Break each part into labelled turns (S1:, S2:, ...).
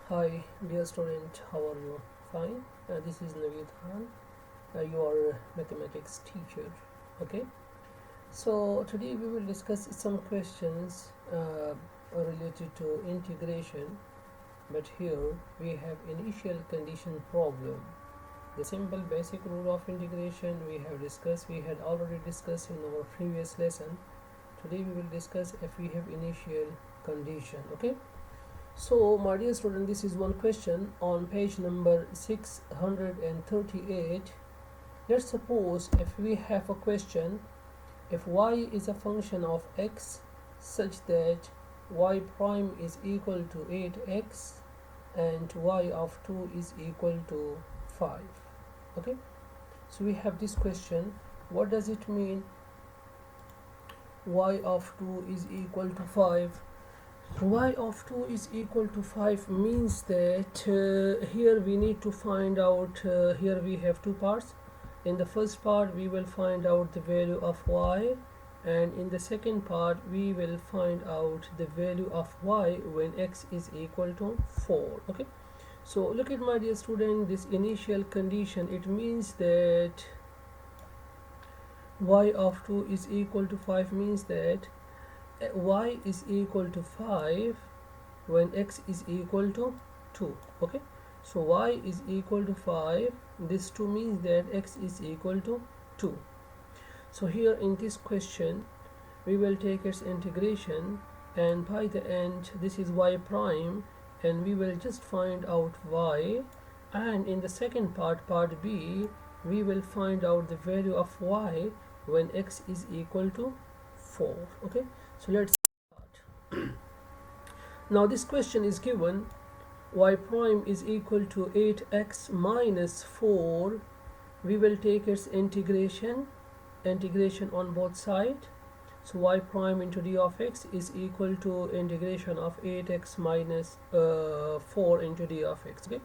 S1: Hi, dear student, how are you? Fine. This is Naveed Khan, your mathematics teacher. Okay. So today we will discuss some questions related to integration, but here we have initial condition problem. The simple basic rule of integration we have discussed. We had already discussed in our previous lesson. Today we will discuss if we have initial condition. Okay. So, my dear student, this is one question on page number 638. Let's suppose if we have a question, if y is a function of x such that y prime is equal to 8x and y of 2 is equal to 5. Okay, so we have this question. What does it mean y of 2 is equal to 5? Y of 2 is equal to 5 means that here we need to find out, here we have two parts. In the first part we will find out the value of y, and in the second part we will find out the value of y when x is equal to 4. Okay, so look at, my dear student, this initial condition. It means that y of 2 is equal to 5 means that y is equal to 5 when x is equal to 2. Okay, so y is equal to 5. This 2 means that x is equal to 2. So here in this question we will take its integration, and by the end this is y prime, and we will just find out y, and in the second part, part b, we will find out the value of y when x is equal to 4. Okay, so let's start. Now this question is given y prime is equal to 8x minus 4. We will take its integration on both sides. So y prime into d of x is equal to integration of 8x minus 4 into d of x. Okay,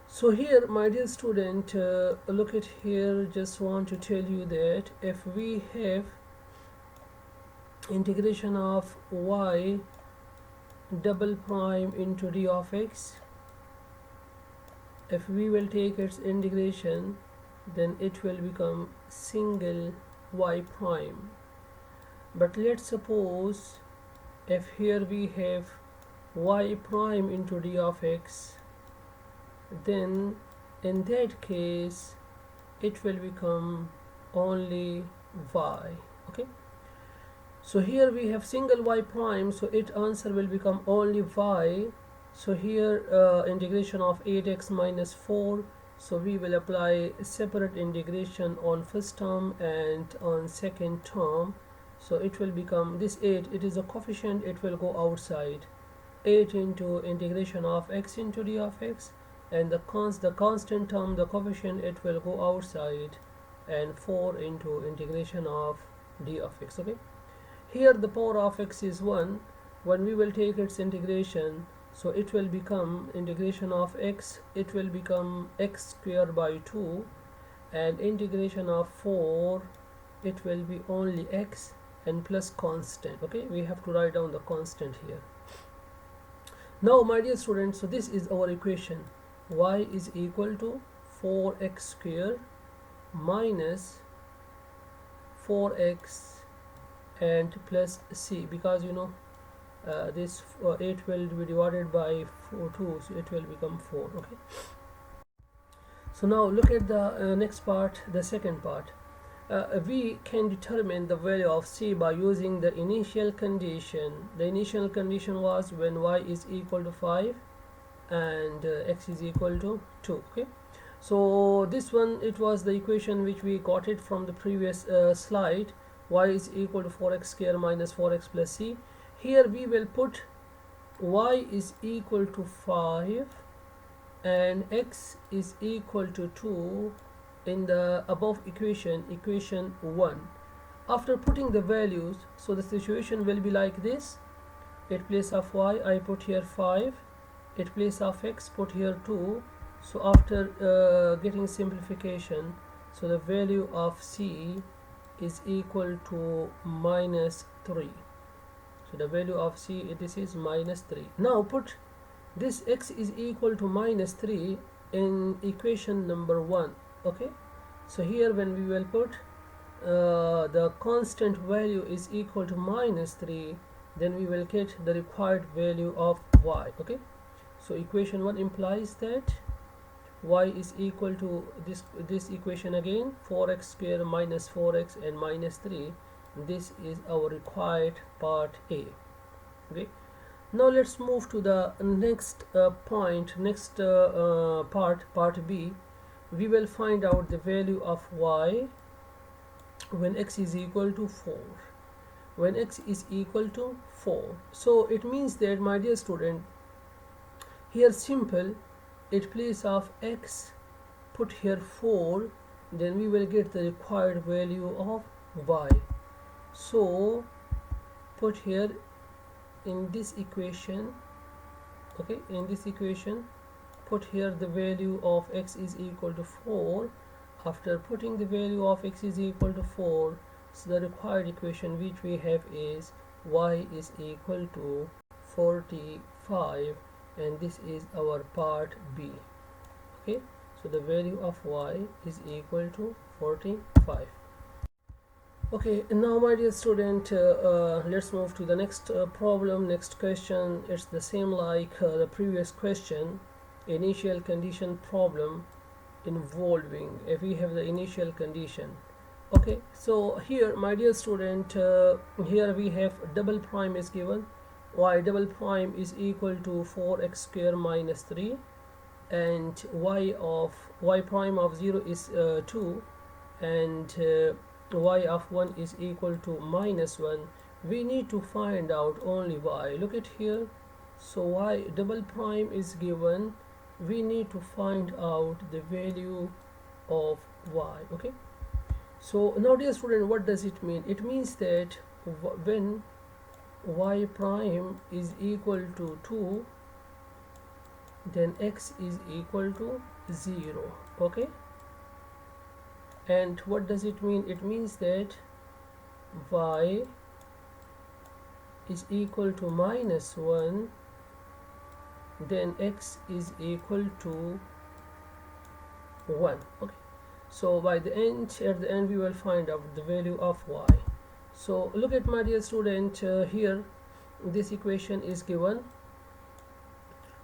S1: so here, my dear student, look at here. Just want to tell you that if we have integration of y double prime into d of x, if we will take its integration, then it will become single y prime. But let's suppose if here we have y prime into d of x, then in that case it will become only y. Okay, so here we have single y prime, so its answer will become only y. So here integration of 8x minus 4, so we will apply separate integration on first term and on second term. So it will become this 8, it is a coefficient, it will go outside. 8 into integration of x into d of x, and the constant term, the coefficient, it will go outside, and 4 into integration of d of x. Okay, here the power of x is 1. When we will take its integration, so it will become integration of x, it will become x squared by 2, and integration of 4, it will be only x and plus constant. Okay, we have to write down the constant here. Now, my dear students, so this is our equation. Y is equal to 4x squared minus 4x and plus c, because you know this 8 will be divided by 2, so it will become 4. Okay, so now look at the next part, the second part. We can determine the value of c by using the initial condition. The initial condition was when y is equal to 5 and x is equal to 2. Okay, so this one, it was the equation which we got it from the previous slide. Y is equal to 4x squared minus 4x plus c. Here we will put y is equal to 5 and x is equal to 2 in the above equation, equation 1. After putting the values, so the situation will be like this. At place of y, I put here 5. At place of x, put here 2. So after getting simplification, so the value of c is equal to minus 3. So the value of c, this is minus 3. Now put this x is equal to minus 3 in equation number 1. Okay, so here when we will put the constant value is equal to minus 3, then we will get the required value of y. Okay, so equation 1 implies that y is equal to this equation again, 4x square minus 4x and minus 3. This is our required part A. Okay, now let's move to the next part B. We will find out the value of y when x is equal to 4. When x is equal to 4, so it means that, my dear student, here simple, at place of x put here 4, then we will get the required value of y. So put here in this equation, okay, in this equation put here the value of x is equal to 4. After putting the value of x is equal to 4, so the required equation which we have is y is equal to 45, and this is our part B. Okay, so the value of y is equal to 45. Okay, now my dear student, let's move to the next problem, next question. It's the same like the previous question, initial condition problem involving, if we have the initial condition. Okay, so here, my dear student, here we have double prime is given, y double prime is equal to 4x square minus 3, and y prime of 0 is 2, and y of 1 is equal to minus 1. We need to find out only y. Look at here, so y double prime is given, we need to find out the value of y. Okay, so now dear student, what does it mean? It means that when y prime is equal to 2, then x is equal to 0. Okay, and what does it mean? It means that y is equal to minus 1, then x is equal to 1. Okay, so by the end, at the end, we will find out the value of y. So look at, my dear student, here this equation is given,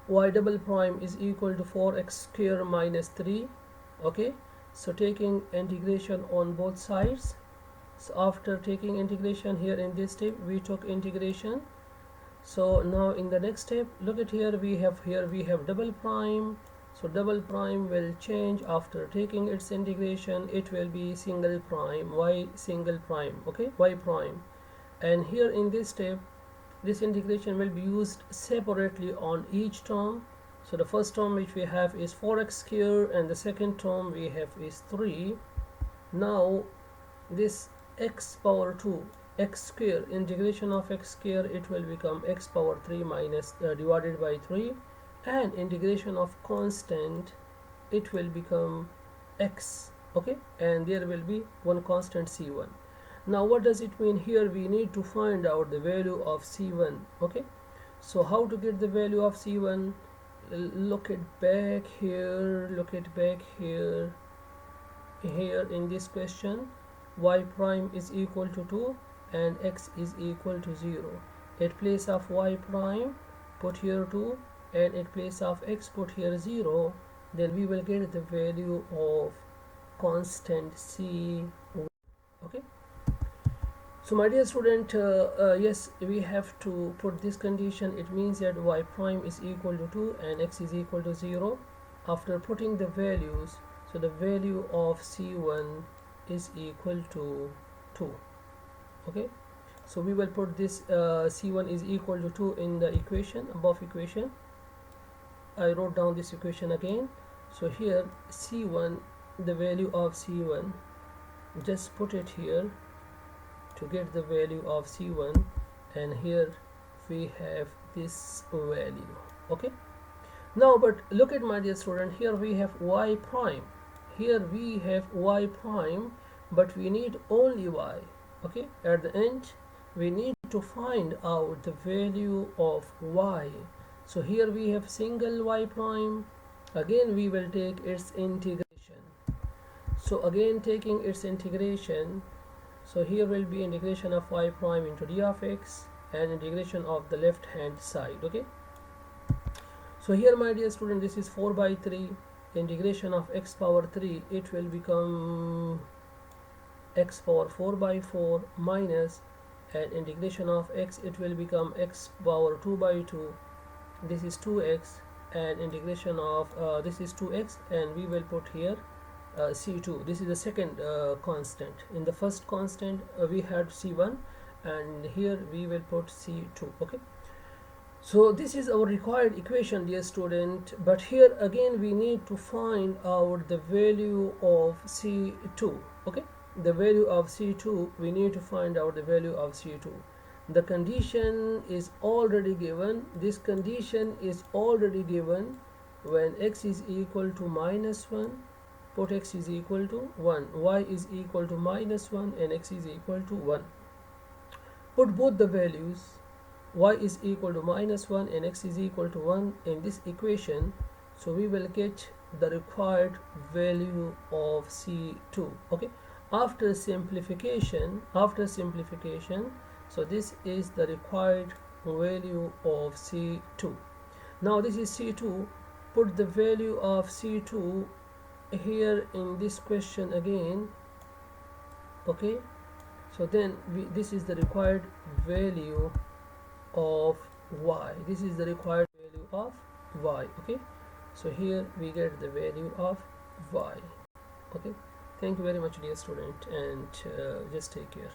S1: y double prime is equal to 4x square minus 3. Okay, so taking integration on both sides. So after taking integration here in this step, we took integration. So now in the next step, look at here, we have double prime. So double prime will change after taking its integration, it will be single prime, y single prime. Okay, y prime. And here in this step, this integration will be used separately on each term. So the first term which we have is 4x square, and the second term we have is 3. Now this x power 2, x square, integration of x square, it will become x power 3 minus divided by 3, and integration of constant, it will become x. Okay, and there will be one constant c1. Now what does it mean? Here we need to find out the value of c1. Okay, so how to get the value of c1? Look at back here, here in this question, y prime is equal to 2 and x is equal to 0. At place of y prime put here 2, and at place of x put here 0. Then we will get the value of constant c. Okay, so my dear student, yes, we have to put this condition. It means that y prime is equal to 2 and x is equal to 0. After putting the values, so the value of c1 is equal to 2. Okay, so we will put this c1 is equal to 2 in the equation, above equation. I wrote down this equation again. So here c1, the value of c1, just put it here to get the value of c1, and here we have this value. Okay, now but look at, my dear student, here we have y prime, but we need only y. Okay, at the end we need to find out the value of y. So here we have single y prime. Again we will take its integration. So again taking its integration, so here will be integration of y prime into d of x and integration of the left hand side. Okay, so here my dear student, this is 4 by 3 integration of x power 3, it will become x power 4 by 4 minus, and integration of x, it will become x power 2 by 2, this is 2x, and integration of this is 2x, and we will put here c2. This is the second constant. In the first constant we had c1, and here we will put c2. Okay, so this is our required equation, dear student, but here again we need to find out the value of c2. Okay, the value of c2, we need to find out the value of c2. The condition is already given. This condition is already given. When x is equal to minus 1, put x is equal to 1, y is equal to minus 1, and x is equal to 1. Put both the values, y is equal to minus 1 and x is equal to 1, in this equation, so we will get the required value of c2. Okay, after simplification, so this is the required value of c2. Now this is c2. Put the value of c2 here in this question again. Okay, so then this is the required value of y. This is the required value of y. Okay, so here we get the value of y. Okay, thank you very much, dear student, and just take care.